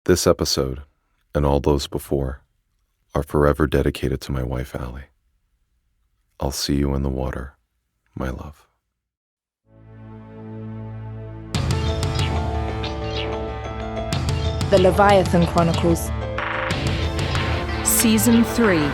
This episode, and all those before, are forever dedicated to my wife, Ellie. I'll see you in the water, my love. The Leviathan Chronicles. Season 3.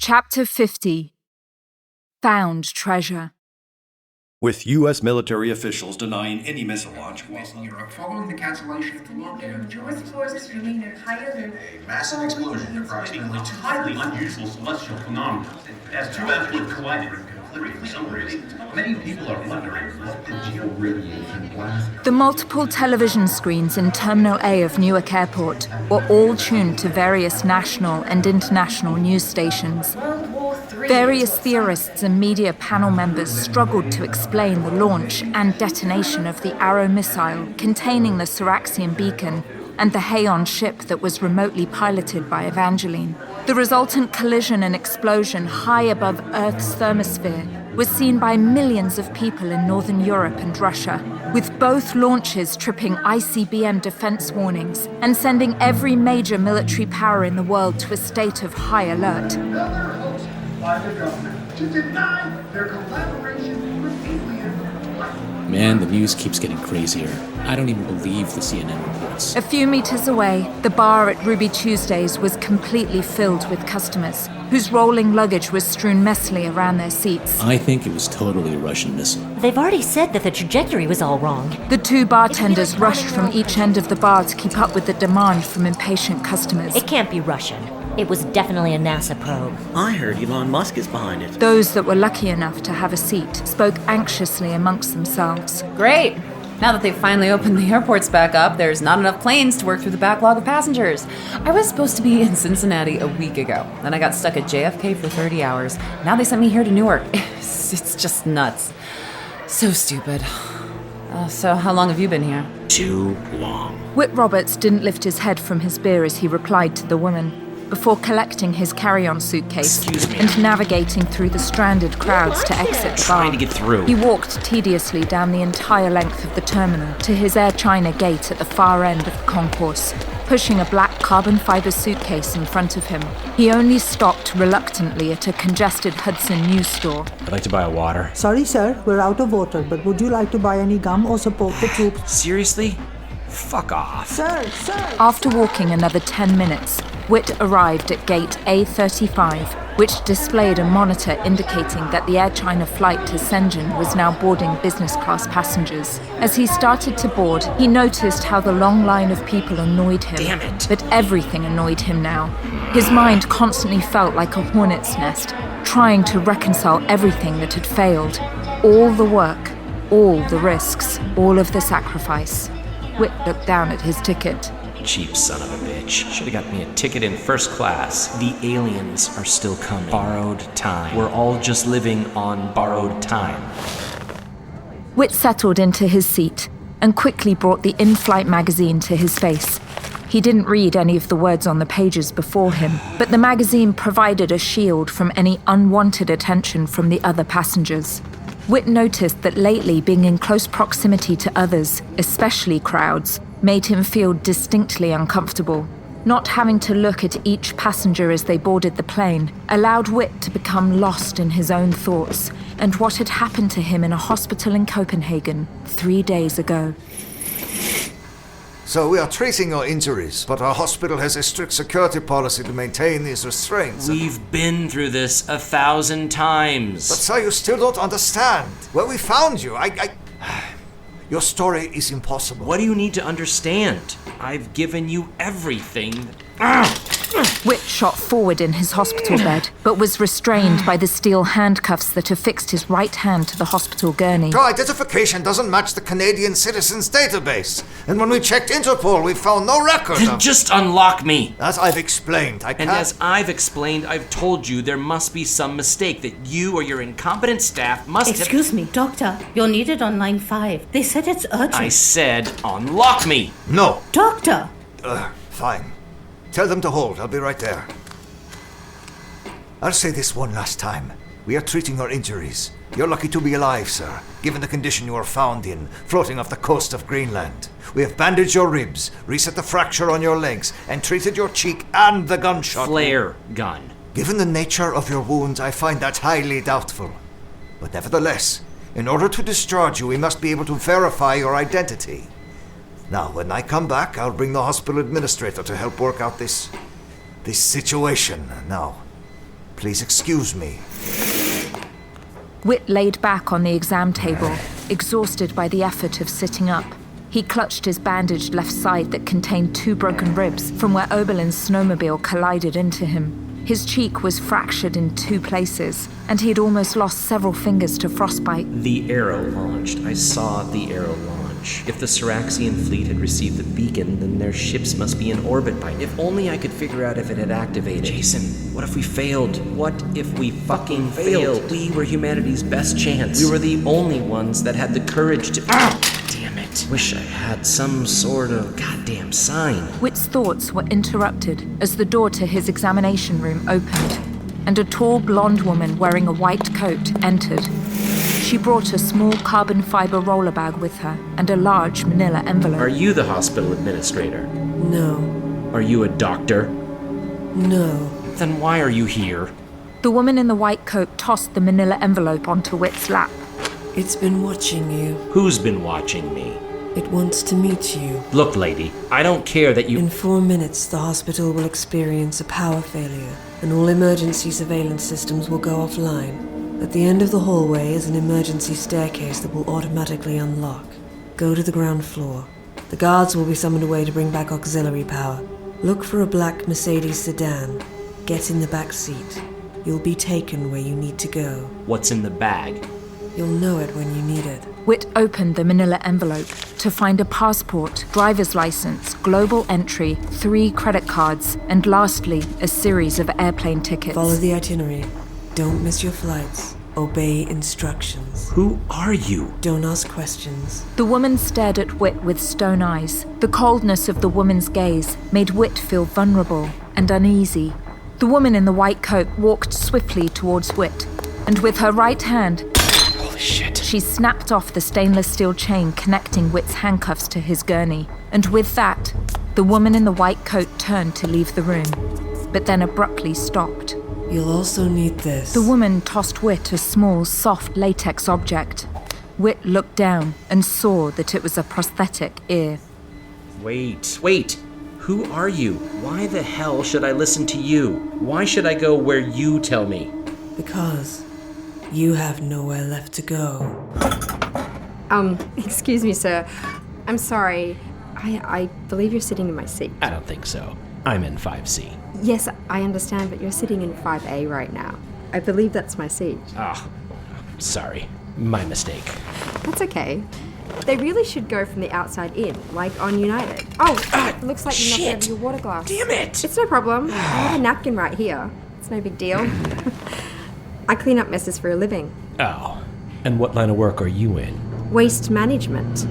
Chapter 50. Found Treasure. With U.S. military officials denying any missile launch Western Europe following the cancellation of the lockdown. Joint forces remain at higher than A massive explosion approximately Two highly unusual celestial phenomena. As two asteroids collided, completely unrelated, many people are wondering what the georadiation blast. The multiple television screens in Terminal A of Newark Airport were all tuned to various national and international news stations. World War III. Various theorists and media panel members struggled to explain the launch and detonation of the Arrow missile containing the Syraxian beacon and the Haon ship that was remotely piloted by Evangeline. The resultant collision and explosion high above Earth's thermosphere was seen by millions of people in Northern Europe and Russia, with both launches tripping ICBM defense warnings and sending every major military power in the world to a state of high alert. Another hoax by the government to deny their collaboration with alien. Man, the news keeps getting crazier. I don't even believe the CNN reports. A few meters away, the bar at Ruby Tuesdays was completely filled with customers, whose rolling luggage was strewn messily around their seats. I think it was totally a Russian missile. They've already said that the trajectory was all wrong. The two bartenders rushed from each end of the bar to keep up with the demand from impatient customers. It can't be Russian. It was definitely a NASA probe. I heard Elon Musk is behind it. Those that were lucky enough to have a seat spoke anxiously amongst themselves. Great! Now that they've finally opened the airports back up, there's not enough planes to work through the backlog of passengers. I was supposed to be in Cincinnati a week ago. Then I got stuck at JFK for 30 hours. Now they sent me here to Newark. It's just nuts. So stupid. So how long have you been here? Too long. Whitt Roberts didn't lift his head from his beer as he replied to the woman, before collecting his carry-on suitcase and navigating through the stranded crowds to exit the bar. Trying to get through. He walked tediously down the entire length of the terminal to his Air China gate at the far end of the concourse, pushing a black carbon fiber suitcase in front of him. He only stopped reluctantly at a congested Hudson news store. I'd like to buy a water. Sorry, sir, we're out of water, but would you like to buy any gum or support the troops? Seriously? Fuck off. Sir! After walking another 10 minutes, Whitt arrived at gate A35, which displayed a monitor indicating that the Air China flight to Shenzhen was now boarding business class passengers. As he started to board, he noticed how the long line of people annoyed him. Damn it. But everything annoyed him now. His mind constantly felt like a hornet's nest, trying to reconcile everything that had failed. All the work, all the risks, all of the sacrifice. Whitt looked down at his ticket. Cheap son of a bitch. Should've got me a ticket in first class. The aliens are still coming. Borrowed time. We're all just living on borrowed time. Whitt settled into his seat and quickly brought the in-flight magazine to his face. He didn't read any of the words on the pages before him, but the magazine provided a shield from any unwanted attention from the other passengers. Whitt noticed that lately being in close proximity to others, especially crowds, made him feel distinctly uncomfortable. Not having to look at each passenger as they boarded the plane allowed Whitt to become lost in his own thoughts and what had happened to him in a hospital in Copenhagen 3 days ago. So we are tracing your injuries, but our hospital has a strict security policy to maintain these restraints. We've been through this 1,000 times. But sir, you still don't understand. Where we found you, Your story is impossible. What do you need to understand? I've given you everything. Whitt shot forward in his hospital bed, but was restrained by the steel handcuffs that affixed his right hand to the hospital gurney. Your identification doesn't match the Canadian Citizens Database. And when we checked Interpol, we found no record of... Just unlock me! As I've explained, I can't... And as I've explained, I've told you there must be some mistake, that you or your incompetent staff must have... Excuse me, Doctor. You're needed on line 5. They said it's urgent. I said unlock me! No. Doctor! Fine. Tell them to hold. I'll be right there. I'll say this one last time. We are treating your injuries. You're lucky to be alive, sir, given the condition you were found in, floating off the coast of Greenland. We have bandaged your ribs, reset the fracture on your legs, and treated your cheek and the gunshot. Flare gun. Given the nature of your wounds, I find that highly doubtful. But nevertheless, in order to discharge you, we must be able to verify your identity. Now, when I come back, I'll bring the hospital administrator to help work out this situation. Now, please excuse me. Whitt laid back on the exam table, exhausted by the effort of sitting up. He clutched his bandaged left side that contained 2 broken ribs from where Oberlin's snowmobile collided into him. His cheek was fractured in 2 places, and he had almost lost several fingers to frostbite. The arrow launched. I saw the arrow launch. If the Syraxian fleet had received the beacon, then their ships must be in orbit by now. If only I could figure out if it had activated. Jason, what if we failed? What if we fucking failed? We were humanity's best chance. We were the only ones that had the courage to... Damn it. Wish I had some sort of goddamn sign. Whitt's thoughts were interrupted as the door to his examination room opened, and a tall blonde woman wearing a white coat entered. She brought a small carbon fiber roller bag with her and a large manila envelope. Are you the hospital administrator? No. Are you a doctor? No. Then why are you here? The woman in the white coat tossed the manila envelope onto Whitt's lap. It's been watching you. Who's been watching me? It wants to meet you. Look, lady, I don't care that you... In 4 minutes, the hospital will experience a power failure, and all emergency surveillance systems will go offline. At the end of the hallway is an emergency staircase that will automatically unlock. Go to the ground floor. The guards will be summoned away to bring back auxiliary power. Look for a black Mercedes sedan. Get in the back seat. You'll be taken where you need to go. What's in the bag? You'll know it when you need it. Whitt opened the manila envelope to find a passport, driver's license, global entry, 3 credit cards, and lastly, a series of airplane tickets. Follow the itinerary. Don't miss your flights. Obey instructions. Who are you? Don't ask questions. The woman stared at Whitt with stone eyes. The coldness of the woman's gaze made Whitt feel vulnerable and uneasy. The woman in the white coat walked swiftly towards Whitt, and with her right hand, holy shit, she snapped off the stainless steel chain connecting Whitt's handcuffs to his gurney. And with that, the woman in the white coat turned to leave the room, but then abruptly stopped. You'll also need this. The woman tossed Whitt a small, soft latex object. Whitt looked down and saw that it was a prosthetic ear. Wait. Who are you? Why the hell should I listen to you? Why should I go where you tell me? Because you have nowhere left to go. Excuse me, sir. I'm sorry. I believe you're sitting in my seat. I don't think so. I'm in 5C. Yes, I understand, but you're sitting in 5A right now. I believe that's my seat. Sorry. My mistake. That's okay. They really should go from the outside in, like on United. Looks like you knocked over your water glass. Damn it! It's no problem. I have a napkin right here. It's no big deal. I clean up messes for a living. Oh. And what line of work are you in? Waste management.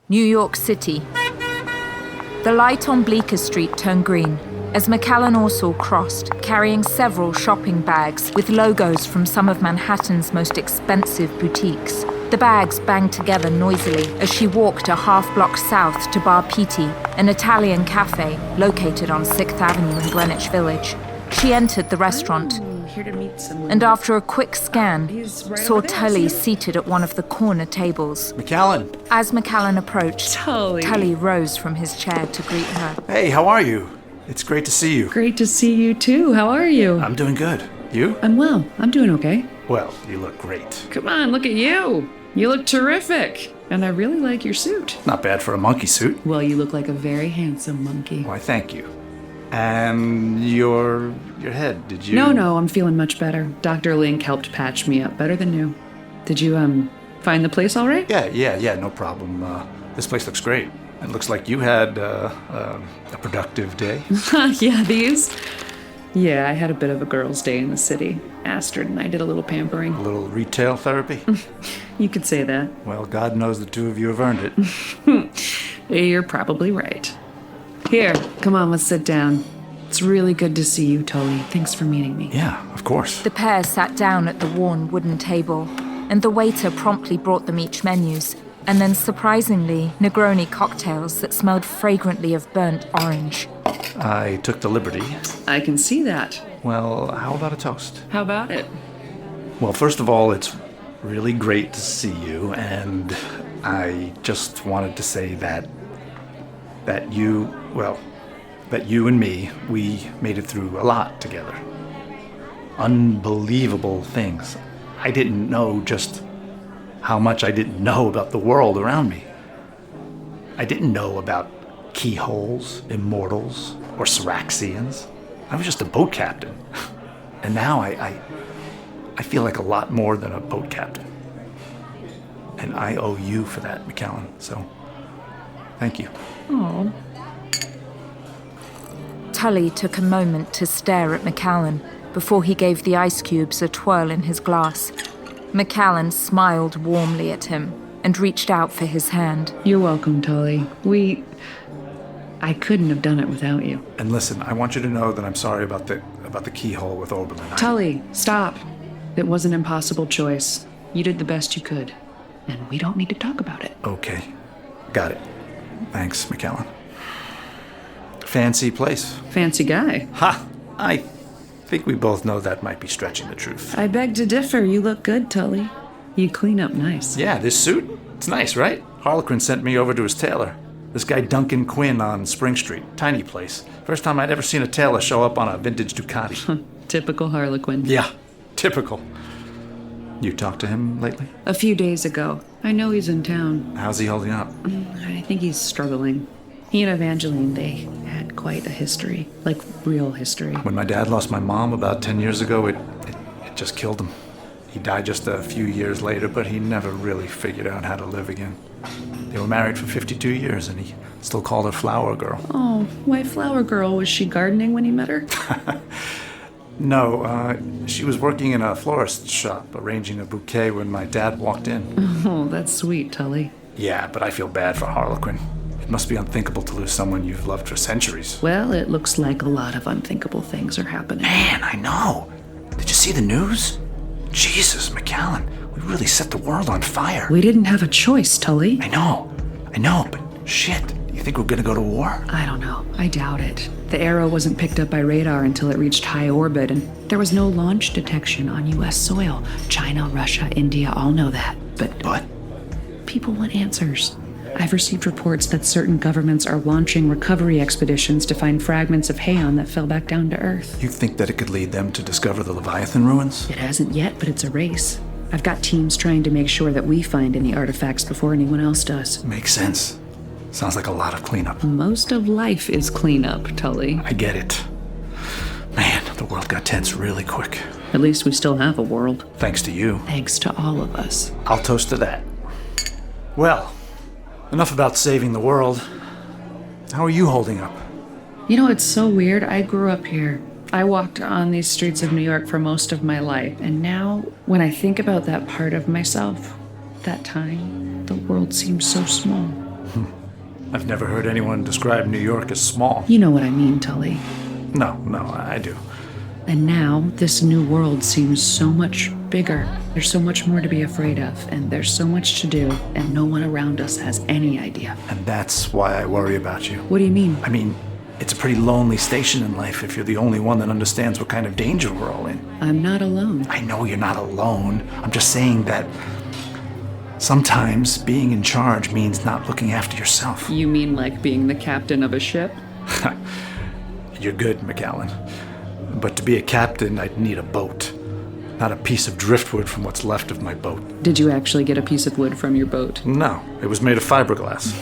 New York City. The light on Bleecker Street turned green as Macallan Orsall crossed, carrying several shopping bags with logos from some of Manhattan's most expensive boutiques. The bags banged together noisily as she walked a half-block south to Bar Pitti, an Italian cafe located on 6th Avenue in Greenwich Village. She entered the restaurant, here to meet someone. And after a quick scan, saw Tulley seated at one of the corner tables. Macallan! As Macallan approached, Tulley rose from his chair to greet her. Hey, how are you? It's great to see you. Great to see you too. How are you? I'm doing good. You? I'm well. I'm doing okay. Well, you look great. Come on, look at you. You look terrific. And I really like your suit. Not bad for a monkey suit. Well, you look like a very handsome monkey. Why, thank you. And your head, did you... No, I'm feeling much better. Dr. Link helped patch me up better than new. Did you, find the place all right? Yeah, no problem. This place looks great. It looks like you had a productive day. Yeah, these Yeah, I had a bit of a girls' day in the city. Astrid and I did a little pampering. A little retail therapy? You could say that. Well, God knows the two of you have earned it. You're probably right. Here, come on, let's sit down. It's really good to see you, Tulley. Thanks for meeting me. Yeah, of course. The pair sat down at the worn wooden table, and the waiter promptly brought them each menus, and then surprisingly, Negroni cocktails that smelled fragrantly of burnt orange. I took the liberty. I can see that. Well, how about a toast? How about it? Well, first of all, it's really great to see you, and I just wanted to say that you and me, we made it through a lot together. Unbelievable things. I didn't know just how much I didn't know about the world around me. I didn't know about keyholes, immortals, or Syraxians. I was just a boat captain. And now I feel like a lot more than a boat captain. And I owe you for that, Macallan. So, thank you. Oh. Tulley took a moment to stare at Macallan before he gave the ice cubes a twirl in his glass. Macallan smiled warmly at him and reached out for his hand. You're welcome, Tulley. I couldn't have done it without you. And listen, I want you to know that I'm sorry about the keyhole with Oberlin. Tulley, stop. It was an impossible choice. You did the best you could. And we don't need to talk about it. Okay. Got it. Thanks, Macallan. Fancy place. Fancy guy. Ha! I think we both know that might be stretching the truth. I beg to differ. You look good, Tulley. You clean up nice. Yeah, this suit, it's nice, right? Harlequinn sent me over to his tailor. This guy Duncan Quinn on Spring Street. Tiny place. First time I'd ever seen a tailor show up on a vintage Ducati. Typical Harlequinn. Yeah, typical. You talked to him lately? A few days ago. I know he's in town. How's he holding up? I think he's struggling. He and Evangeline, they had quite a history. Like, real history. When my dad lost my mom about 10 years ago, it just killed him. He died just a few years later, but he never really figured out how to live again. They were married for 52 years, and he still called her Flower Girl. Oh, why Flower Girl? Was she gardening when he met her? No, she was working in a florist's shop, arranging a bouquet when my dad walked in. Oh, that's sweet, Tulley. Yeah, but I feel bad for Harlequinn. It must be unthinkable to lose someone you've loved for centuries. Well, it looks like a lot of unthinkable things are happening. Man, I know. Did you see the news? Jesus, Macallan, we really set the world on fire. We didn't have a choice, Tulley. I know, but shit. You think we're gonna go to war? I don't know. I doubt it. The Arrow wasn't picked up by radar until it reached high orbit, and there was no launch detection on U.S. soil. China, Russia, India all know that. But people want answers. I've received reports that certain governments are launching recovery expeditions to find fragments of Heian that fell back down to Earth. You think that it could lead them to discover the Leviathan ruins? It hasn't yet, but it's a race. I've got teams trying to make sure that we find any artifacts before anyone else does. Makes sense. Sounds like a lot of cleanup. Most of life is cleanup, Tulley. I get it. Man, the world got tense really quick. At least we still have a world. Thanks to you. Thanks to all of us. I'll toast to that. Well, enough about saving the world. How are you holding up? You know, it's so weird. I grew up here. I walked on these streets of New York for most of my life. And now, when I think about that part of myself, that time, the world seems so small. I've never heard anyone describe New York as small. You know what I mean, Tulley. No, I do. And now, this new world seems so much bigger. There's so much more to be afraid of, and there's so much to do, and no one around us has any idea. And that's why I worry about you. What do you mean? I mean, it's a pretty lonely station in life if you're the only one that understands what kind of danger we're all in. I'm not alone. I know you're not alone. I'm just saying that sometimes being in charge means not looking after yourself. You mean like being the captain of a ship? You're good, Macallan. But to be a captain, I'd need a boat. Not a piece of driftwood from what's left of my boat. Did you actually get a piece of wood from your boat? No, it was made of fiberglass.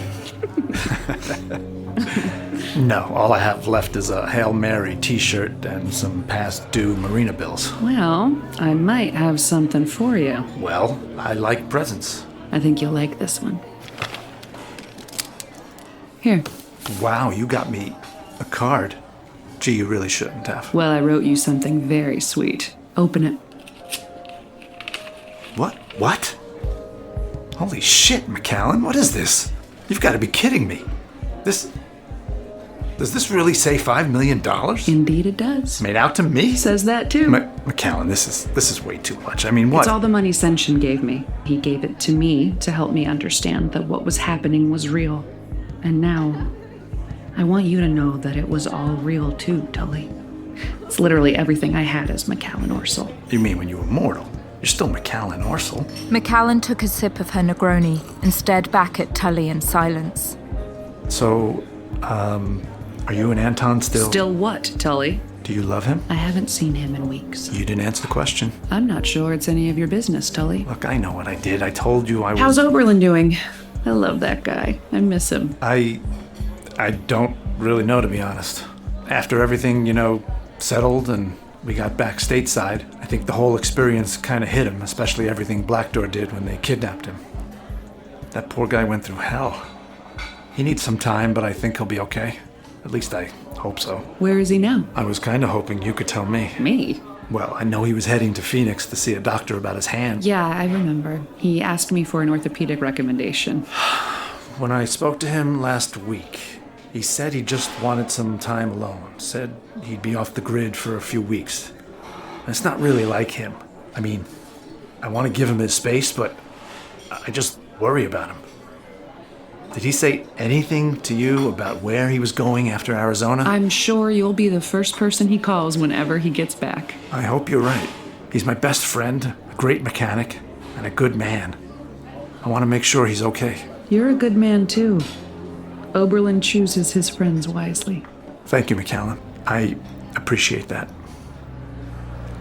No, all I have left is a Hail Mary t-shirt and some past due marina bills. Well, I might have something for you. Well, I like presents. I think you'll like this one. Here. Wow, you got me a card. Gee, you really shouldn't have. Well, I wrote you something very sweet. Open it. What? What? Holy shit, Macallan, what is this? You've got to be kidding me. Does this really say $5 million? Indeed it does. Made out to me? Says that too. Macallan, this is way too much. I mean, what? It's all the money Senshin gave me. He gave it to me to help me understand that what was happening was real. And now, I want you to know that it was all real too, Tulley. It's literally everything I had as Macallan Orsel. You mean when you were mortal? You're still Macallan Orsel. Macallan took a sip of her Negroni and stared back at Tulley in silence. So, are you and Anton still... Still what, Tulley? Do you love him? I haven't seen him in weeks. You didn't answer the question. I'm not sure it's any of your business, Tulley. Look, I know what I did. I told you I was... How's Oberlin doing? I love that guy. I miss him. I don't really know, to be honest. After everything, settled and we got back stateside, I think the whole experience kind of hit him, especially everything Blackdoor did when they kidnapped him. That poor guy went through hell. He needs some time, but I think he'll be okay. At least I hope so. Where is he now? I was kind of hoping you could tell me. Me? Well, I know he was heading to Phoenix to see a doctor about his hand. Yeah, I remember. He asked me for an orthopedic recommendation. When I spoke to him last week, he said he just wanted some time alone. Said he'd be off the grid for a few weeks. It's not really like him. I mean, I want to give him his space, but I just worry about him. Did he say anything to you about where he was going after Arizona? I'm sure you'll be the first person he calls whenever he gets back. I hope you're right. He's my best friend, a great mechanic, and a good man. I want to make sure he's okay. You're a good man, too. Oberlin chooses his friends wisely. Thank you, Macallan. I appreciate that.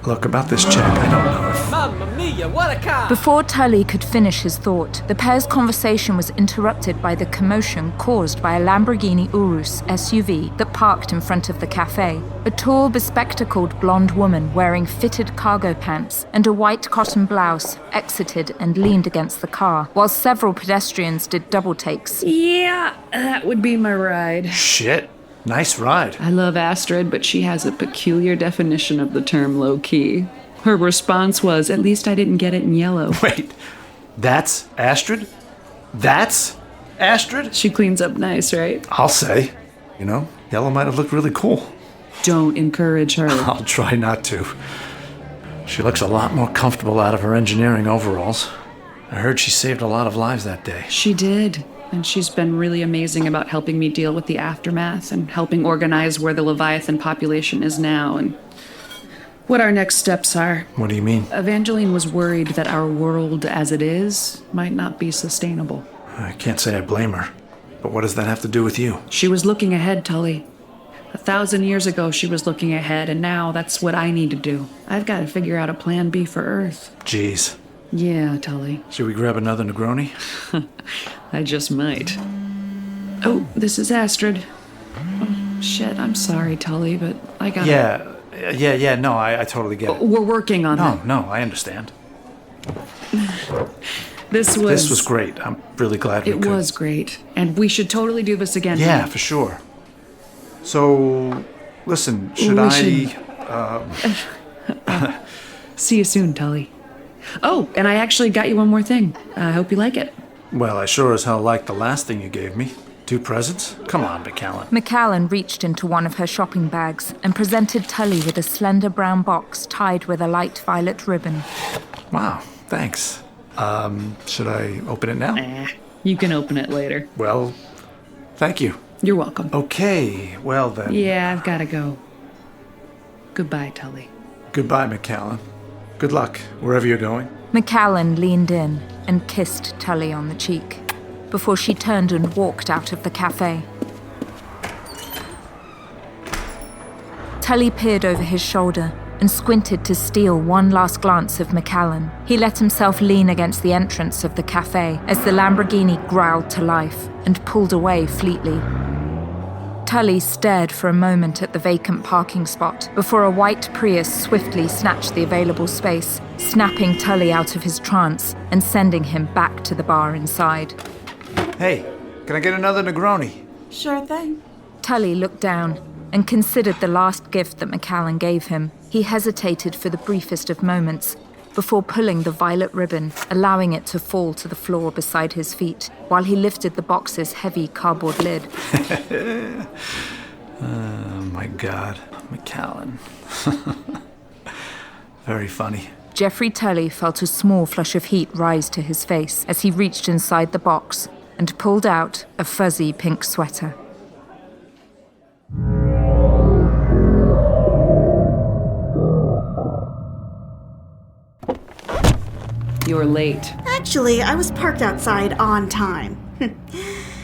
Look, about this check, I don't know if... Mamma mia, what a car! Before Tulley could finish his thought, the pair's conversation was interrupted by the commotion caused by a Lamborghini Urus SUV that parked in front of the cafe. A tall, bespectacled blonde woman wearing fitted cargo pants and a white cotton blouse exited and leaned against the car, while several pedestrians did double takes. Yeah, that would be my ride. Shit. Nice ride. I love Astrid, but she has a peculiar definition of the term low-key. Her response was, at least I didn't get it in yellow. Wait, that's Astrid? That's Astrid? She cleans up nice, right? I'll say. Yellow might have looked really cool. Don't encourage her. I'll try not to. She looks a lot more comfortable out of her engineering overalls. I heard she saved a lot of lives that day. She did. And she's been really amazing about helping me deal with the aftermath and helping organize where the Leviathan population is now and what our next steps are. What do you mean? Evangeline was worried that our world as it is might not be sustainable. I can't say I blame her. But what does that have to do with you? She was looking ahead, Tulley. 1,000 years ago, she was looking ahead, and now that's what I need to do. I've got to figure out a plan B for Earth. Jeez. Yeah, Tulley. Should we grab another Negroni? I just might. Oh, this is Astrid. Oh, shit, I'm sorry, Tulley, but I got... Yeah, no, I totally get it. We're working on it. No, I understand. This was great. I'm really glad we could. It was great. And we should totally do this again. Yeah, for sure. So, listen, should See you soon, Tulley. Oh, and I actually got you one more thing. I hope you like it. Well, I sure as hell liked the last thing you gave me. 2 presents? Come on, Macallan. Macallan reached into one of her shopping bags and presented Tulley with a slender brown box tied with a light violet ribbon. Wow, thanks. Should I open it now? You can open it later. Well, thank you. You're welcome. Okay, well then. Yeah, I've got to go. Goodbye, Tulley. Goodbye, Macallan. Good luck, wherever you're going. Macallan leaned in and kissed Tulley on the cheek before she turned and walked out of the cafe. Tulley peered over his shoulder and squinted to steal one last glance of Macallan. He let himself lean against the entrance of the cafe as the Lamborghini growled to life and pulled away fleetly. Tulley stared for a moment at the vacant parking spot before a white Prius swiftly snatched the available space, snapping Tulley out of his trance and sending him back to the bar inside. Hey, can I get another Negroni? Sure thing. Tulley looked down and considered the last gift that Macallan gave him, he hesitated for the briefest of moments before pulling the violet ribbon, allowing it to fall to the floor beside his feet, while he lifted the box's heavy cardboard lid. Oh my God, Macallan. Very funny. Jeffrey Tulley felt a small flush of heat rise to his face as he reached inside the box and pulled out a fuzzy pink sweater. You were late. Actually, I was parked outside on time.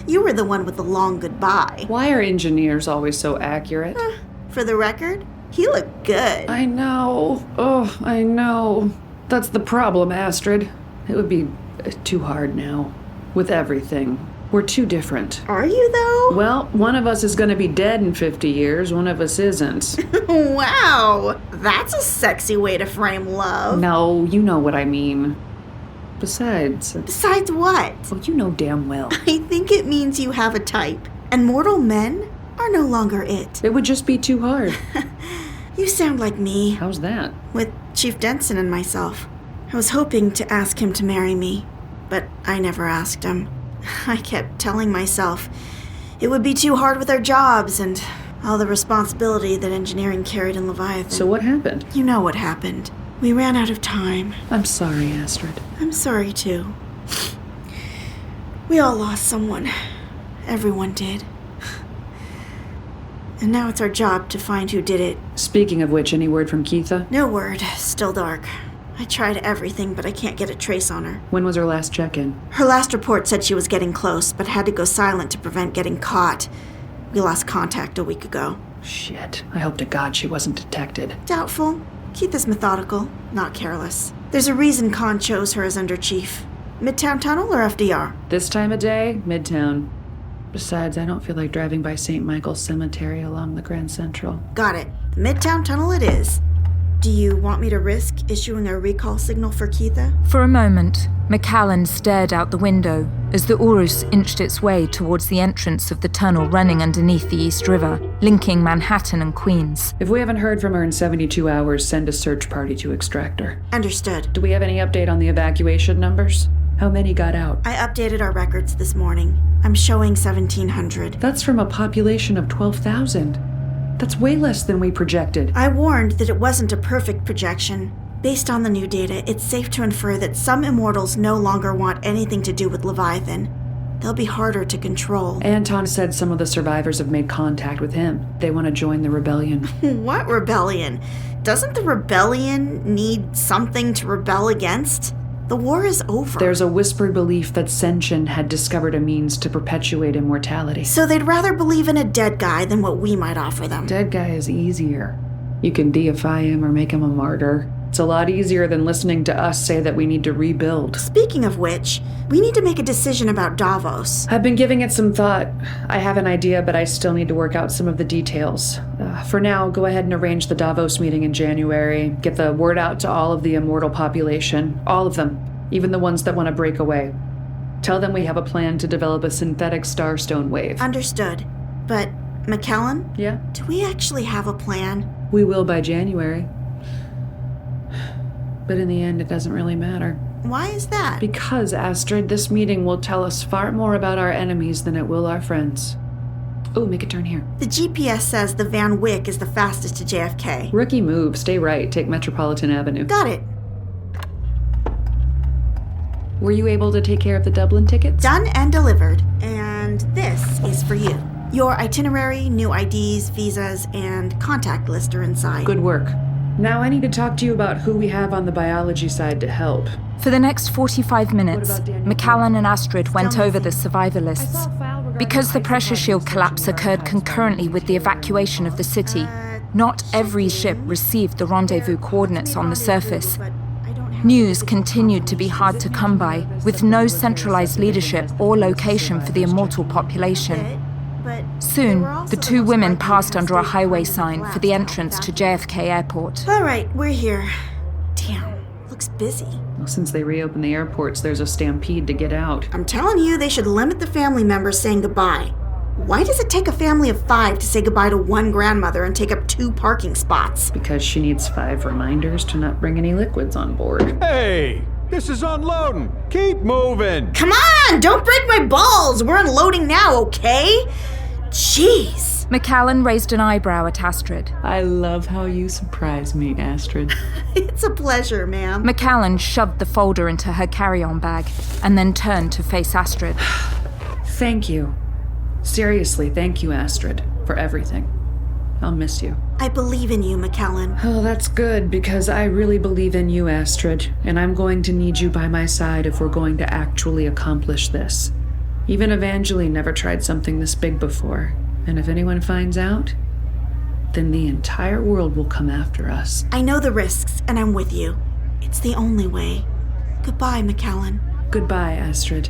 You were the one with the long goodbye. Why are engineers always so accurate? For the record, he looked good. I know. Oh, I know. That's the problem, Astrid. It would be too hard now. With everything. We're too different. Are you, though? Well, one of us is going to be dead in 50 years, one of us isn't. Wow, that's a sexy way to frame love. No, you know what I mean. Besides... Besides what? Well, you know damn well. I think it means you have a type, and mortal men are no longer it. It would just be too hard. You sound like me. How's that? With Chief Denson and myself. I was hoping to ask him to marry me, but I never asked him. I kept telling myself it would be too hard with our jobs and all the responsibility that engineering carried in Leviathan. So what happened? You know what happened. We ran out of time. I'm sorry, Astrid. I'm sorry, too. We all lost someone. Everyone did. And now it's our job to find who did it. Speaking of which, any word from Keitha? No word. Still dark. I tried everything, but I can't get a trace on her. When was her last check-in? Her last report said she was getting close, but had to go silent to prevent getting caught. We lost contact a week ago. Shit. I hope to God she wasn't detected. Doubtful. Keitha's methodical, not careless. There's a reason Khan chose her as under chief. Midtown Tunnel or FDR? This time of day, Midtown. Besides, I don't feel like driving by St. Michael's Cemetery along the Grand Central. Got it. Midtown Tunnel it is. Do you want me to risk issuing a recall signal for Keitha? For a moment, Macallan stared out the window as the Urus inched its way towards the entrance of the tunnel running underneath the East River, linking Manhattan and Queens. If we haven't heard from her in 72 hours, send a search party to extract her. Understood. Do we have any update on the evacuation numbers? How many got out? I updated our records this morning. I'm showing 1,700. That's from a population of 12,000. That's way less than we projected. I warned that it wasn't a perfect projection. Based on the new data, it's safe to infer that some immortals no longer want anything to do with Leviathan. They'll be harder to control. Anton said some of the survivors have made contact with him. They want to join the rebellion. What rebellion? Doesn't the rebellion need something to rebel against? The war is over. There's a whispered belief that Senshin had discovered a means to perpetuate immortality. So they'd rather believe in a dead guy than what we might offer them. Dead guy is easier. You can deify him or make him a martyr. It's a lot easier than listening to us say that we need to rebuild. Speaking of which, we need to make a decision about Davos. I've been giving it some thought. I have an idea, but I still need to work out some of the details. For now, go ahead and arrange the Davos meeting in January. Get the word out to all of the immortal population. All of them. Even the ones that want to break away. Tell them we have a plan to develop a synthetic starstone wave. Understood. But, Macallan? Yeah? Do we actually have a plan? We will by January. But in the end, it doesn't really matter. Why is that? Because, Astrid, this meeting will tell us far more about our enemies than it will our friends. Oh, make a turn here. The GPS says the Van Wyck is the fastest to JFK. Rookie move. Stay right. Take Metropolitan Avenue. Got it. Were you able to take care of the Dublin tickets? Done and delivered. And this is for you. Your itinerary, new IDs, visas, and contact list are inside. Good work. Now I need to talk to you about who we have on the biology side to help. For the next 45 minutes, Macallan and Astrid went over the survivor lists. Because the pressure shield collapse occurred concurrently with the evacuation of the city, not every ship received the rendezvous coordinates on the surface. News continued to be hard to come by, with no centralized leadership or location for the immortal population. Soon, the two women passed under a highway sign for the entrance to JFK Airport. All right, we're here. Damn, looks busy. Well, since they reopened the airports, there's a stampede to get out. I'm telling you, they should limit the family members saying goodbye. Why does it take a family of 5 to say goodbye to one grandmother and take up 2 parking spots? Because she needs 5 reminders to not bring any liquids on board. Hey! This is unloading! Keep moving! Come on! Don't break my balls! We're unloading now, okay? Jeez. Macallan raised an eyebrow at Astrid. I love how you surprise me, Astrid. It's a pleasure, ma'am. Macallan shoved the folder into her carry-on bag and then turned to face Astrid. Thank you. Seriously, thank you, Astrid, for everything. I'll miss you. I believe in you, Macallan. Oh, that's good, because I really believe in you, Astrid, and I'm going to need you by my side if we're going to actually accomplish this. Even Evangeline never tried something this big before, and if anyone finds out, then the entire world will come after us. I know the risks, and I'm with you. It's the only way. Goodbye, Macallan. Goodbye, Astrid.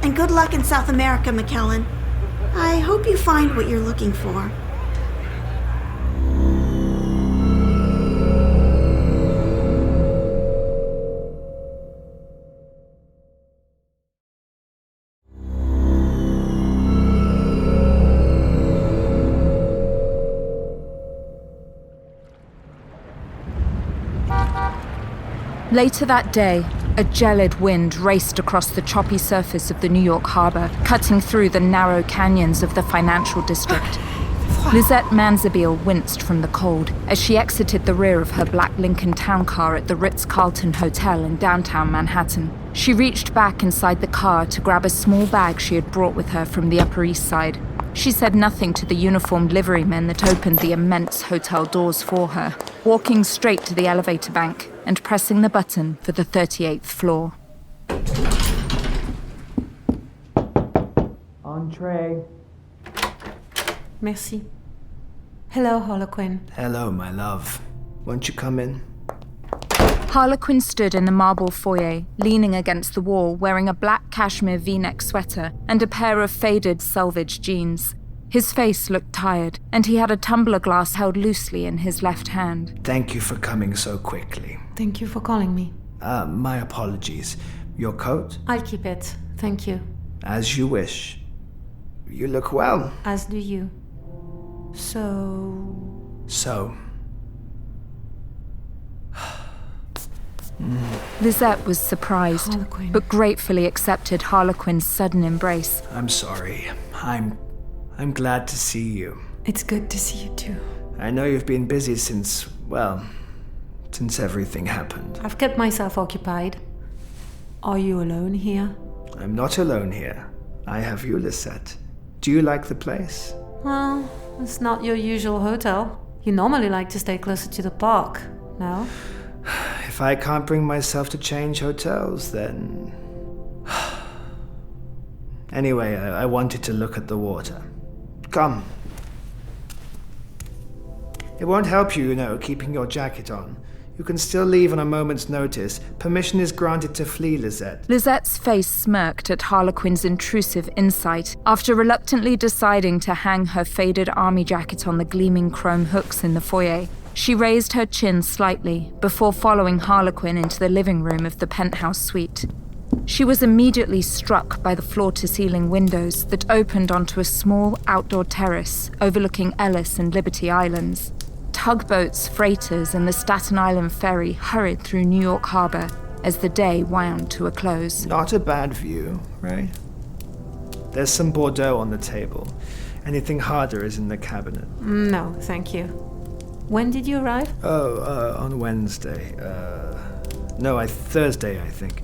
And good luck in South America, Macallan. I hope you find what you're looking for. Later that day, a gelid wind raced across the choppy surface of the New York harbor, cutting through the narrow canyons of the financial district. Lisette Manzabeel winced from the cold as she exited the rear of her black Lincoln town car at the Ritz-Carlton Hotel in downtown Manhattan. She reached back inside the car to grab a small bag she had brought with her from the Upper East Side. She said nothing to the uniformed liverymen that opened the immense hotel doors for her, walking straight to the elevator bank and pressing the button for the 38th floor. Entree. Merci. Hello, Harlequinn. Hello, my love. Won't you come in? Harlequinn stood in the marble foyer, leaning against the wall, wearing a black cashmere V-neck sweater and a pair of faded selvage jeans. His face looked tired, and he had a tumbler glass held loosely in his left hand. Thank you for coming so quickly. Thank you for calling me. My apologies. Your coat? I'll keep it. Thank you. As you wish. You look well. As do you. So... Lisette was surprised, but gratefully accepted Harlequinn's sudden embrace. I'm sorry. I'm glad to see you. It's good to see you too. I know you've been busy since everything happened. I've kept myself occupied. Are you alone here? I'm not alone here. I have you, Lisette. Do you like the place? Well, it's not your usual hotel. You normally like to stay closer to the park, no? If I can't bring myself to change hotels, then... Anyway, I wanted to look at the water. Come. It won't help you, keeping your jacket on. You can still leave on a moment's notice. Permission is granted to flee, Lisette. Lisette's face smirked at Harlequinn's intrusive insight. After reluctantly deciding to hang her faded army jacket on the gleaming chrome hooks in the foyer, she raised her chin slightly before following Harlequinn into the living room of the penthouse suite. She was immediately struck by the floor-to-ceiling windows that opened onto a small outdoor terrace overlooking Ellis and Liberty Islands. Tugboats, freighters, and the Staten Island ferry hurried through New York Harbor as the day wound to a close. Not a bad view, right? There's some Bordeaux on the table. Anything harder is in the cabinet. No, thank you. When did you arrive? On Wednesday. Thursday, I think.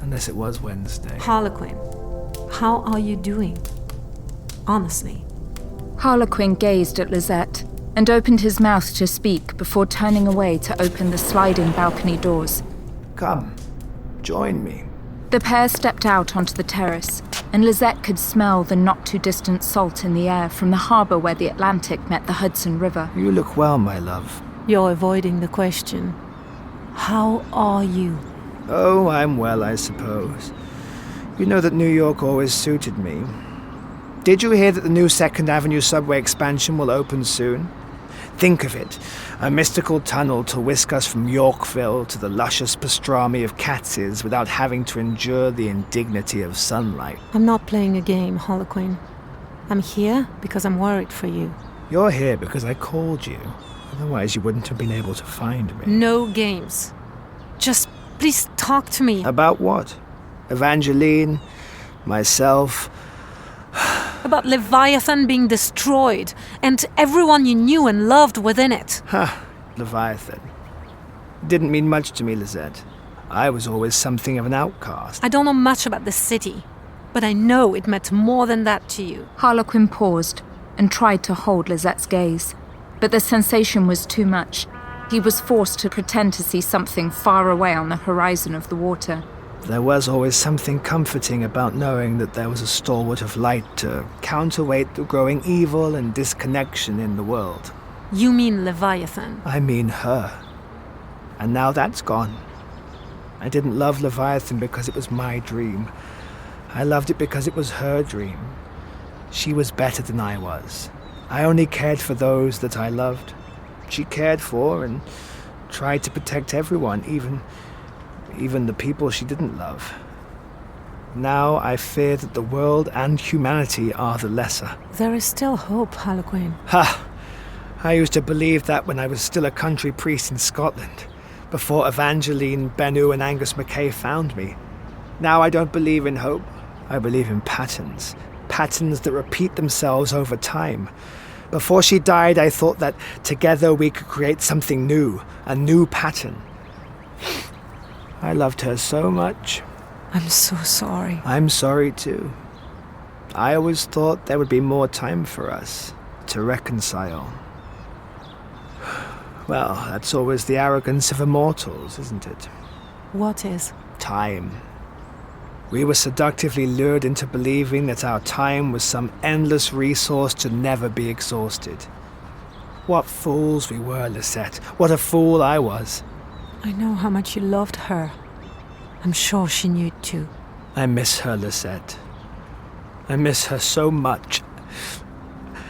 Unless it was Wednesday. Harlequinn, how are you doing? Honestly. Harlequinn gazed at Lisette and opened his mouth to speak before turning away to open the sliding balcony doors. Come, join me. The pair stepped out onto the terrace, and Lisette could smell the not-too-distant salt in the air from the harbor where the Atlantic met the Hudson River. You look well, my love. You're avoiding the question. How are you? Oh, I'm well, I suppose. You know that New York always suited me. Did you hear that the new 2nd Avenue subway expansion will open soon? Think of it, a mystical tunnel to whisk us from Yorkville to the luscious pastrami of Katz's without having to endure the indignity of sunlight. I'm not playing a game, Harlequinn. I'm here because I'm worried for you. You're here because I called you. Otherwise you wouldn't have been able to find me. No games. Just please talk to me. About what? Evangeline? Myself? About Leviathan being destroyed, and everyone you knew and loved within it. Leviathan. It didn't mean much to me, Lisette. I was always something of an outcast. I don't know much about the city, but I know it meant more than that to you. Harlequinn paused and tried to hold Lisette's gaze, but the sensation was too much. He was forced to pretend to see something far away on the horizon of the water. There was always something comforting about knowing that there was a stalwart of light to counterweight the growing evil and disconnection in the world. You mean Leviathan? I mean her. And now that's gone. I didn't love Leviathan because it was my dream. I loved it because it was her dream. She was better than I was. I only cared for those that I loved. She cared for and tried to protect everyone, even the people she didn't love. Now I fear that the world and humanity are the lesser. There is still hope, Harlequinn. Ha! I used to believe that when I was still a country priest in Scotland, before Evangeline, Bennu and Angus MacKay found me. Now I don't believe in hope. I believe in patterns. Patterns that repeat themselves over time. Before she died, I thought that together we could create something new, a new pattern. I loved her so much. I'm so sorry. I'm sorry too. I always thought there would be more time for us to reconcile. Well, that's always the arrogance of immortals, isn't it? What is? Time. We were seductively lured into believing that our time was some endless resource to never be exhausted. What fools we were, Lisette. What a fool I was. I know how much you loved her. I'm sure she knew it too. I miss her, Lisette. I miss her so much.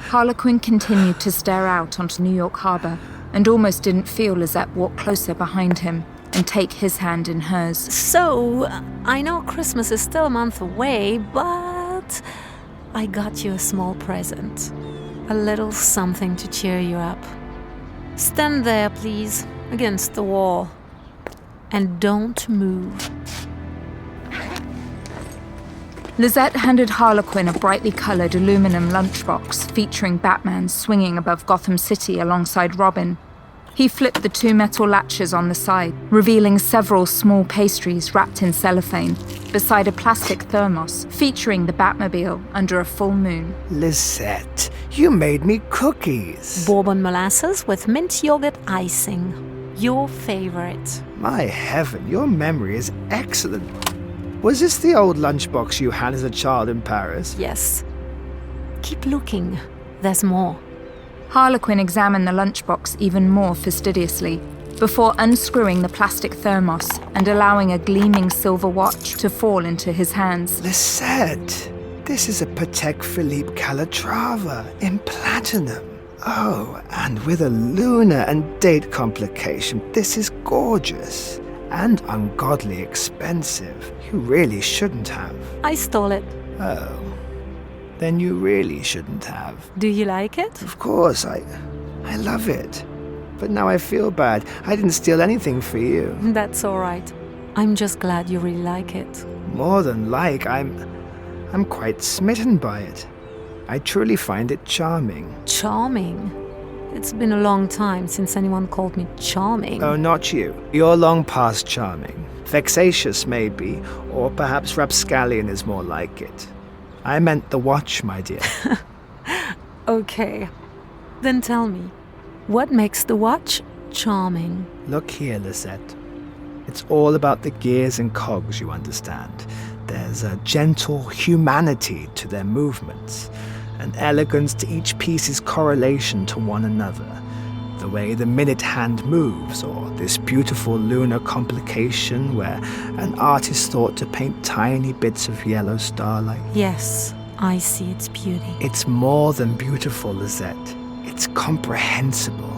Harlequinn continued to stare out onto New York Harbor and almost didn't feel Lisette walk closer behind him and take his hand in hers. So, I know Christmas is still a month away, but I got you a small present. A little something to cheer you up. Stand there, please, against the wall. And don't move. Lisette handed Harlequinn a brightly coloured aluminum lunchbox featuring Batman swinging above Gotham City alongside Robin. He flipped the 2 metal latches on the side, revealing several small pastries wrapped in cellophane, beside a plastic thermos featuring the Batmobile under a full moon. Lisette, you made me cookies. Bourbon molasses with mint yogurt icing. Your favorite. My heaven, your memory is excellent. Was this the old lunchbox you had as a child in Paris? Yes. Keep looking. There's more. Harlequinn examined the lunchbox even more fastidiously, before unscrewing the plastic thermos and allowing a gleaming silver watch to fall into his hands. Lisette, this is a Patek Philippe Calatrava in platinum. Oh, and with a lunar and date complication. This is gorgeous and ungodly expensive. You really shouldn't have. I stole it. Oh, then you really shouldn't have. Do you like it? Of course, I love it. But now I feel bad. I didn't steal anything for you. That's all right. I'm just glad you really like it. More than like, I'm quite smitten by it. I truly find it charming. Charming? It's been a long time since anyone called me charming. Oh, not you. You're long past charming. Vexatious, maybe, or perhaps rapscallion is more like it. I meant the watch, my dear. Okay. Then tell me, what makes the watch charming? Look here, Lisette. It's all about the gears and cogs, you understand. There's a gentle humanity to their movements, an elegance to each piece's correlation to one another. The way the minute hand moves, or this beautiful lunar complication where an artist thought to paint tiny bits of yellow starlight. Yes, I see its beauty. It's more than beautiful, Lisette. It's comprehensible.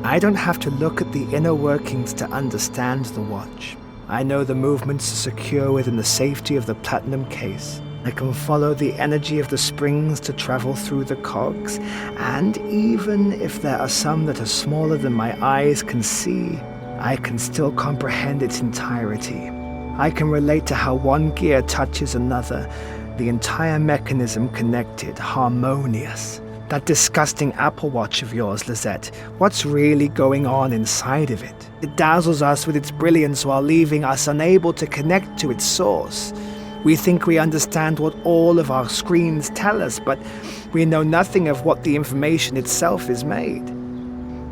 I don't have to look at the inner workings to understand the watch. I know the movements are secure within the safety of the platinum case. I can follow the energy of the springs to travel through the cogs, and even if there are some that are smaller than my eyes can see, I can still comprehend its entirety. I can relate to how one gear touches another, the entire mechanism connected, harmonious. That disgusting Apple Watch of yours, Lisette, what's really going on inside of it? It dazzles us with its brilliance while leaving us unable to connect to its source. We think we understand what all of our screens tell us, but we know nothing of what the information itself is made.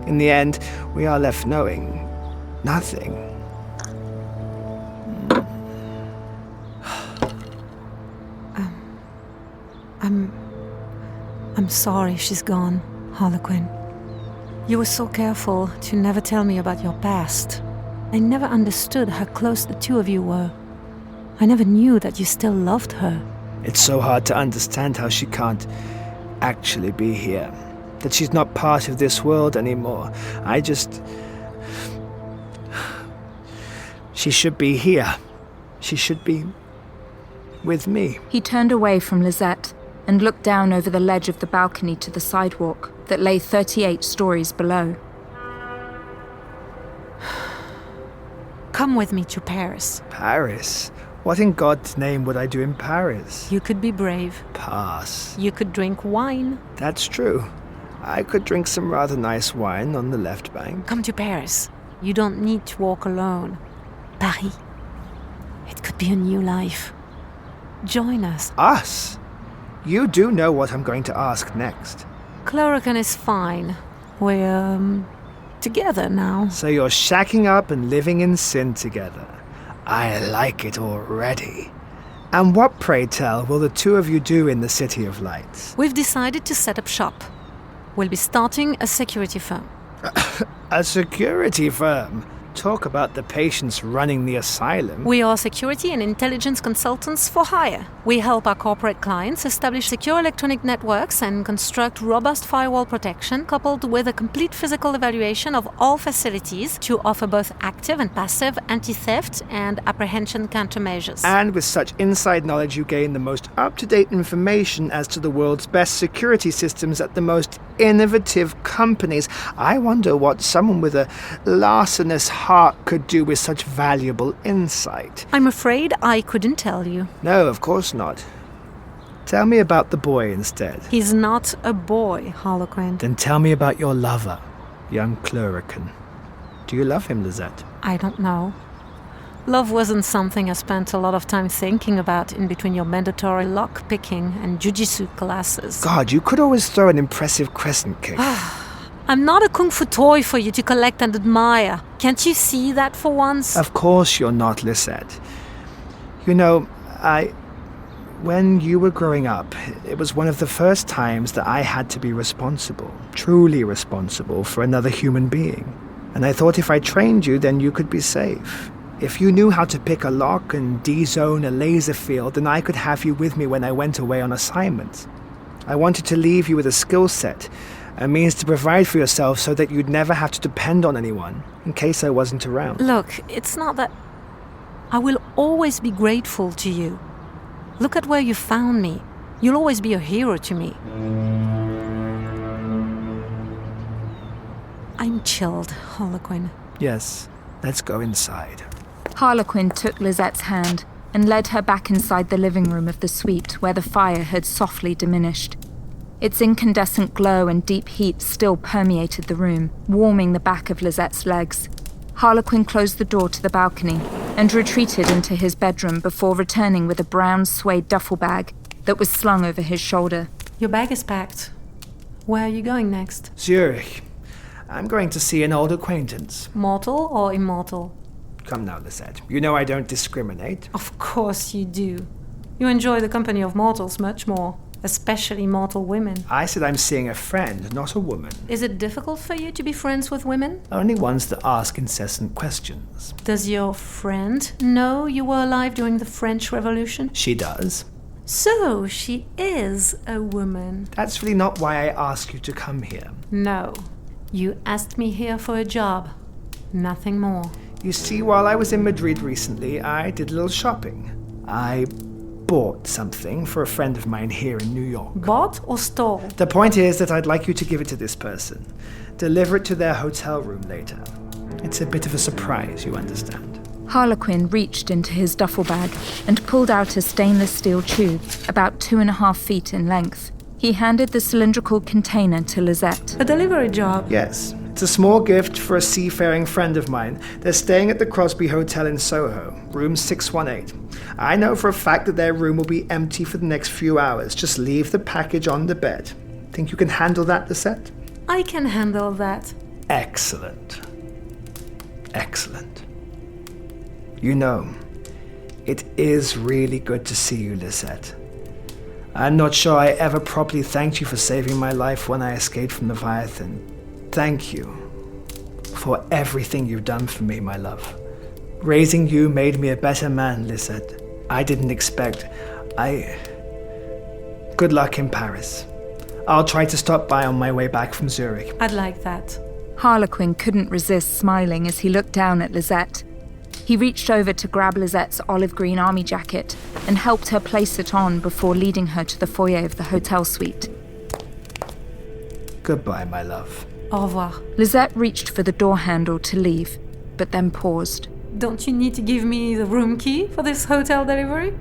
In the end, we are left knowing nothing. I'm sorry she's gone, Harlequinn. You were so careful to never tell me about your past. I never understood how close the two of you were. I never knew that you still loved her. It's so hard to understand how she can't actually be here. That she's not part of this world anymore. She should be here. She should be with me. He turned away from Lisette and looked down over the ledge of the balcony to the sidewalk that lay 38 stories below. Come with me to Paris. Paris? What in God's name would I do in Paris? You could be brave. Pass. You could drink wine. That's true. I could drink some rather nice wine on the left bank. Come to Paris. You don't need to walk alone. Paris. It could be a new life. Join us. Us? You do know what I'm going to ask next. Chloroquine is fine. We're, together now. So you're shacking up and living in sin together. I like it already. And what, pray tell, will the two of you do in the City of Lights? We've decided to set up shop. We'll be starting a security firm. A security firm? Talk about the patients running the asylum. We are security and intelligence consultants for hire. We help our corporate clients establish secure electronic networks and construct robust firewall protection coupled with a complete physical evaluation of all facilities to offer both active and passive anti-theft and apprehension countermeasures. And with such inside knowledge, you gain the most up-to-date information as to the world's best security systems at the most innovative companies. I wonder what someone with a larcenous heart could do with such valuable insight. I'm afraid I couldn't tell you. No, of course not. Tell me about the boy instead. He's not a boy, Harlequinn. Then tell me about your lover, young Chloroquine. Do you love him, Lisette? I don't know. Love wasn't something I spent a lot of time thinking about in between your mandatory lock-picking and jujitsu classes. God, you could always throw an impressive crescent kick. I'm not a kung fu toy for you to collect and admire. Can't you see that for once? Of course you're not, Lisette. You know, when you were growing up, it was one of the first times that I had to be responsible, truly responsible for another human being. And I thought if I trained you, then you could be safe. If you knew how to pick a lock and de-zone a laser field, then I could have you with me when I went away on assignments. I wanted to leave you with a skill set, a means to provide for yourself so that you'd never have to depend on anyone, in case I wasn't around. Look, it's not that... I will always be grateful to you. Look at where you found me. You'll always be a hero to me. I'm chilled, Harlequinn. Yes, let's go inside. Harlequinn took Lisette's hand and led her back inside the living room of the suite where the fire had softly diminished. Its incandescent glow and deep heat still permeated the room, warming the back of Lisette's legs. Harlequinn closed the door to the balcony and retreated into his bedroom before returning with a brown suede duffel bag that was slung over his shoulder. Your bag is packed. Where are you going next? Zurich. I'm going to see an old acquaintance. Mortal or immortal? Come now, Lisette. You know I don't discriminate. Of course you do. You enjoy the company of mortals much more, especially mortal women. I said I'm seeing a friend, not a woman. Is it difficult for you to be friends with women? Only ones that ask incessant questions. Does your friend know you were alive during the French Revolution? She does. So, she is a woman. That's really not why I asked you to come here. No. You asked me here for a job. Nothing more. You see, while I was in Madrid recently, I did a little shopping. I bought something for a friend of mine here in New York. Bought or stole? The point is that I'd like you to give it to this person. Deliver it to their hotel room later. It's a bit of a surprise, you understand. Harlequinn reached into his duffel bag and pulled out a stainless steel tube, about 2.5 feet in length. He handed the cylindrical container to Lisette. A delivery job? Yes. It's a small gift for a seafaring friend of mine. They're staying at the Crosby Hotel in Soho, room 618. I know for a fact that their room will be empty for the next few hours. Just leave the package on the bed. Think you can handle that, Lisette? I can handle that. Excellent. Excellent. You know, it is really good to see you, Lisette. I'm not sure I ever properly thanked you for saving my life when I escaped from Leviathan. Thank you for everything you've done for me, my love. Raising you made me a better man, Lisette. I didn't expect. Good luck in Paris. I'll try to stop by on my way back from Zurich. I'd like that. Harlequinn couldn't resist smiling as he looked down at Lisette. He reached over to grab Lisette's olive green army jacket and helped her place it on before leading her to the foyer of the hotel suite. Goodbye, my love. Au revoir. Lisette reached for the door handle to leave, but then paused. Don't you need to give me the room key for this hotel delivery?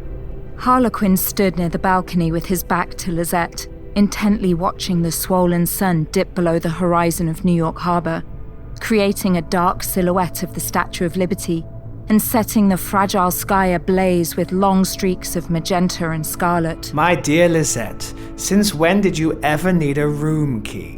Harlequinn stood near the balcony with his back to Lisette, intently watching the swollen sun dip below the horizon of New York Harbor, creating a dark silhouette of the Statue of Liberty and setting the fragile sky ablaze with long streaks of magenta and scarlet. My dear Lisette, since when did you ever need a room key?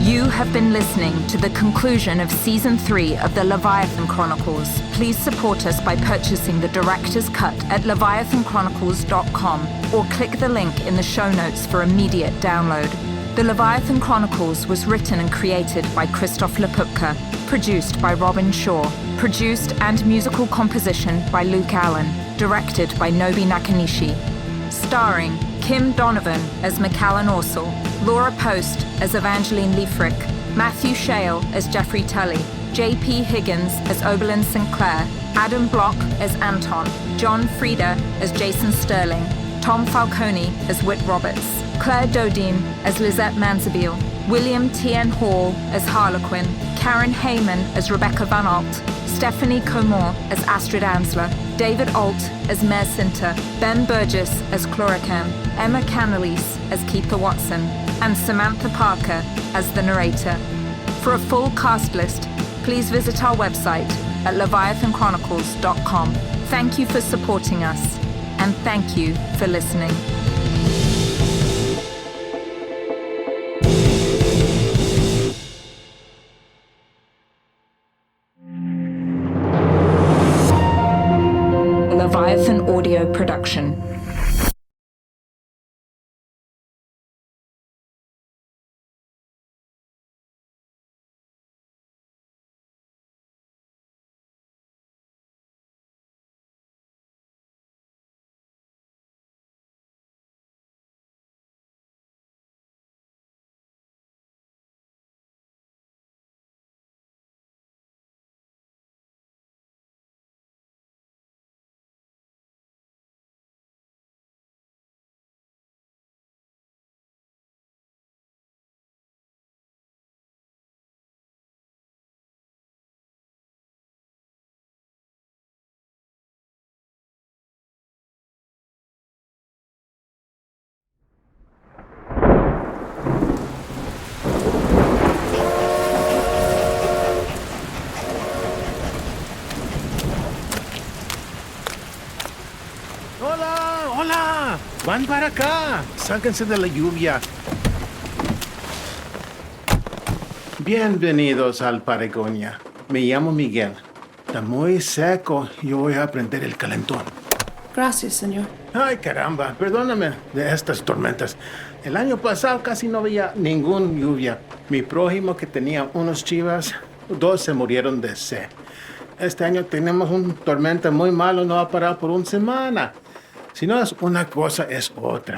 You have been listening to the conclusion of Season 3 of the Leviathan Chronicles. Please support us by purchasing the director's cut at leviathanchronicles.com or click the link in the show notes for immediate download. The Leviathan Chronicles was written and created by Christof Laputka, produced by Robin Shaw, produced and musical composition by Luke Allen, directed by Nobi Nakanishi, starring Kim Donovan as Macallan Orsel, Laura Post as Evangeline Leifrick, Matthew Shale as Jeffrey Tulley, J.P. Higgins as Oberlin Sinclair, Adam Block as Anton, John Frieda as Jason Sterling, Tom Falcone as Whitt Roberts, Claire Dodine as Lisette Manzabeel, William T.N. Hall as Harlequinn, Karen Heyman as Rebecca Van Alt, Stephanie Comore as Astrid Ansler, David Alt as Mayor Sinter, Ben Burgess as Chloricam, Emma Cannelise as Keeper Watson, and Samantha Parker as the narrator. For a full cast list, please visit our website at leviathanchronicles.com. Thank you for supporting us, and thank you for listening. Leviathan Audio Production. Van para acá. Sáquense de la lluvia. Bienvenidos al Patagonia. Me llamo Miguel. Está muy seco y voy a prender el calentón. Gracias, señor. Ay, caramba, perdóname de estas tormentas. El año pasado casi no había ninguna lluvia. Mi prójimo que tenía unos chivas, 2 se murieron de sed. Este año tenemos una tormenta muy malo, no va a parar por una semana. Si no es una cosa, es otra.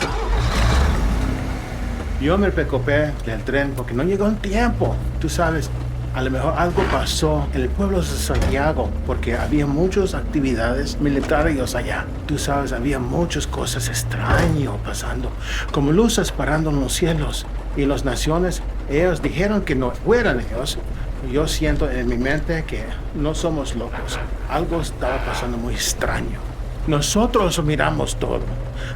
Yo me preocupé del tren porque no llegó en tiempo. Tú sabes, a lo mejor algo pasó en el pueblo de Santiago porque había muchas actividades militares allá. Tú sabes, había muchas cosas extrañas pasando, como luces parando en los cielos. Y las naciones, ellos dijeron que no fueran ellos. Yo siento en mi mente que no somos locos. Algo estaba pasando muy extraño. Nosotros miramos todo.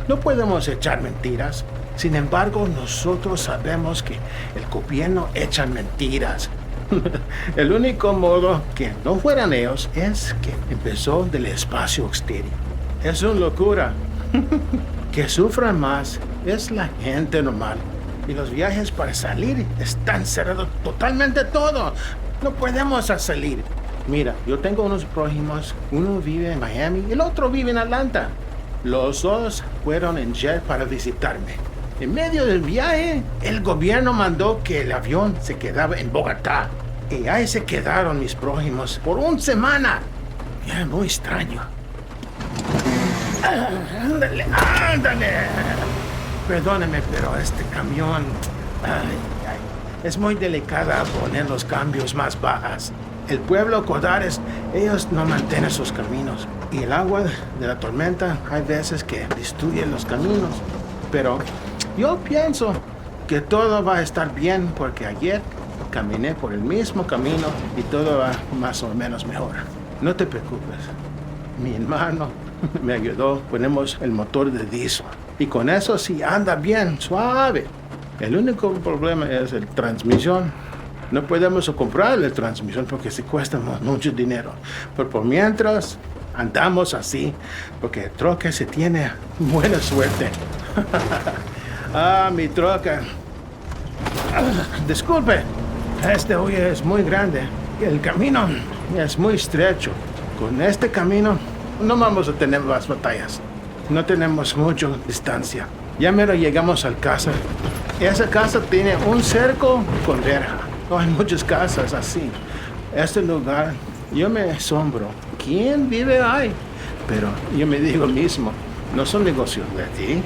No podemos echar mentiras. Sin embargo, nosotros sabemos que el gobierno echa mentiras. El único modo que no fueran ellos es que empezó del espacio exterior. Es una locura. Que sufran más es la gente normal. Y los viajes para salir están cerrados totalmente todo. No podemos salir. Mira, yo tengo unos prójimos. Uno vive en Miami y el otro vive en Atlanta. Los dos fueron en jet para visitarme. En medio del viaje, el gobierno mandó que el avión se quedaba en Bogotá. Y ahí se quedaron mis prójimos por una semana. Es muy extraño. Ándale, ándale. Perdóneme, pero este camión es muy delicada poner los cambios más bajas. El pueblo Codares, ellos no mantienen sus caminos. Y el agua de la tormenta hay veces que destruye los caminos. Pero yo pienso que todo va a estar bien porque ayer caminé por el mismo camino y todo va más o menos mejor. No te preocupes. Mi hermano me ayudó. Ponemos el motor de diésel. Y con eso sí anda bien, suave. El único problema es la transmisión. No podemos comprar la transmisión porque se cuesta mucho dinero. Pero por mientras andamos así, porque el troca se tiene buena suerte. Mi troca. Disculpe, este hoy es muy grande. El camino es muy estrecho. Con este camino no vamos a tener más batallas. No tenemos mucha distancia. Ya mero llegamos a la casa. Esa casa tiene un cerco con verja. No hay muchas casas así. Este lugar, yo me asombro. ¿Quién vive ahí? Pero yo me digo mismo, no son negocios de ti.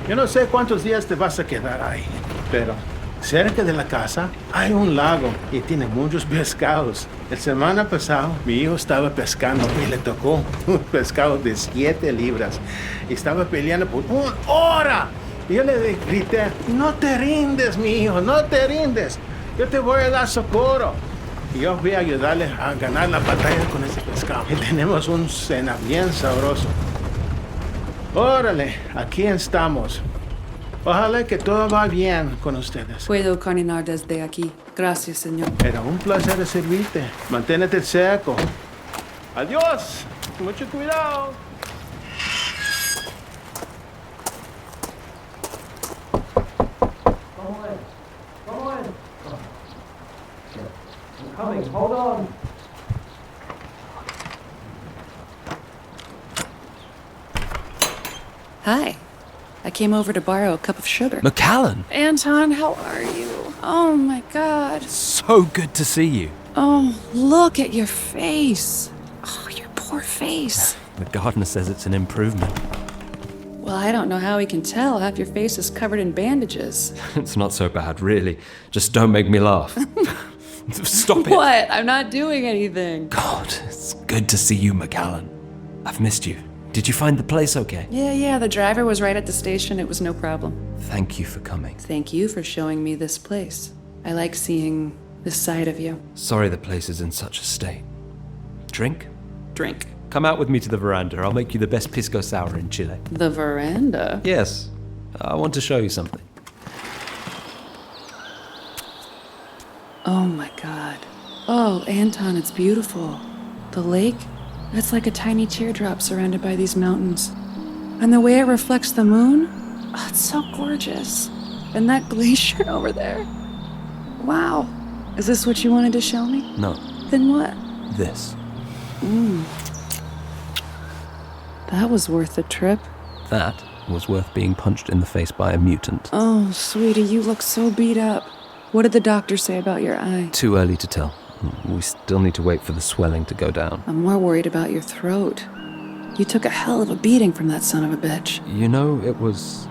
Yo no sé cuántos días te vas a quedar ahí, pero cerca de la casa hay un lago y tiene muchos pescados. La semana pasada mi hijo estaba pescando y le tocó un pescado de 7 libras. Y estaba peleando por 1 hora. Y yo le grité, no te rindes, mi hijo, no te rindes. Yo te voy a dar socorro. Y yo voy a ayudarle a ganar la batalla con ese pescado. Y tenemos un cena bien sabroso. Órale, aquí estamos. Ojalá que todo va bien con ustedes. Puedo caminar desde aquí. Gracias, señor. Era un placer servirte. Manténete seco. Adiós. Mucho cuidado. Coming, hold on. Hi. I came over to borrow a cup of sugar. Macallan! Anton, how are you? Oh my god. So good to see you. Oh, look at your face. Oh, your poor face. The gardener says it's an improvement. Well, I don't know how he can tell. Half your face is covered in bandages. It's not so bad, really. Just don't make me laugh. Stop it. What? I'm not doing anything. God, it's good to see you, Macallan. I've missed you. Did you find the place okay? Yeah, the driver was right at the station. It was no problem. Thank you for coming. Thank you for showing me this place. I like seeing this side of you. Sorry the place is in such a state. Drink? Drink. Come out with me to the veranda. I'll make you the best pisco sour in Chile. The veranda? Yes. I want to show you something. Oh my god. Oh, Anton, it's beautiful. The lake? It's like a tiny teardrop surrounded by these mountains. And the way it reflects the moon? Oh, it's so gorgeous. And that glacier over there? Wow. Is this what you wanted to show me? No. Then what? This. That was worth the trip. That was worth being punched in the face by a mutant. Oh, sweetie, you look so beat up. What did the doctor say about your eye? Too early to tell. We still need to wait for the swelling to go down. I'm more worried about your throat. You took a hell of a beating from that son of a bitch. You know, it was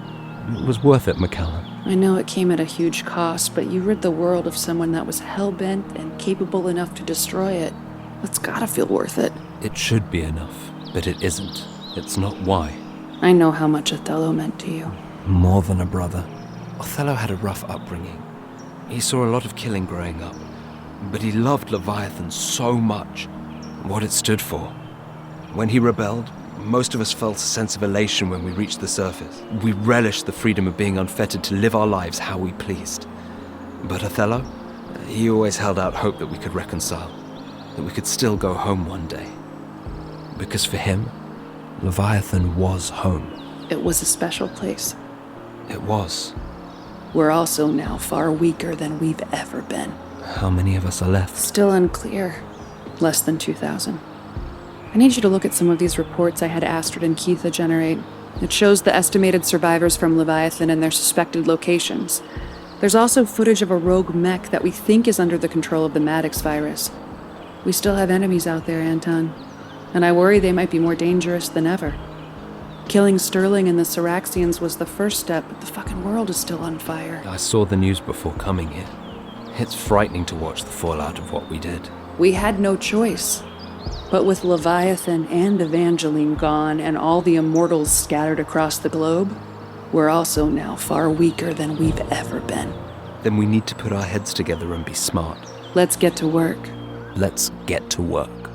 worth it, Macallan. I know it came at a huge cost, but you rid the world of someone that was hell-bent and capable enough to destroy it. That's gotta feel worth it. It should be enough, but it isn't. It's not why. I know how much Othello meant to you. More than a brother. Othello had a rough upbringing. He saw a lot of killing growing up, but he loved Leviathan so much, what it stood for. When he rebelled, most of us felt a sense of elation when we reached the surface. We relished the freedom of being unfettered to live our lives how we pleased. But Othello, he always held out hope that we could reconcile, that we could still go home one day. Because for him, Leviathan was home. It was a special place. It was. We're also now far weaker than we've ever been. How many of us are left? Still unclear. Less than 2,000. I need you to look at some of these reports I had Astrid and Keitha generate. It shows the estimated survivors from Leviathan and their suspected locations. There's also footage of a rogue mech that we think is under the control of the Maddox virus. We still have enemies out there, Anton. And I worry they might be more dangerous than ever. Killing Sterling and the Syraxians was the first step, but the fucking world is still on fire. I saw the news before coming here. It's frightening to watch the fallout of what we did. We had no choice. But with Leviathan and Evangeline gone and all the immortals scattered across the globe, we're also now far weaker than we've ever been. Then we need to put our heads together and be smart. Let's get to work. Let's get to work.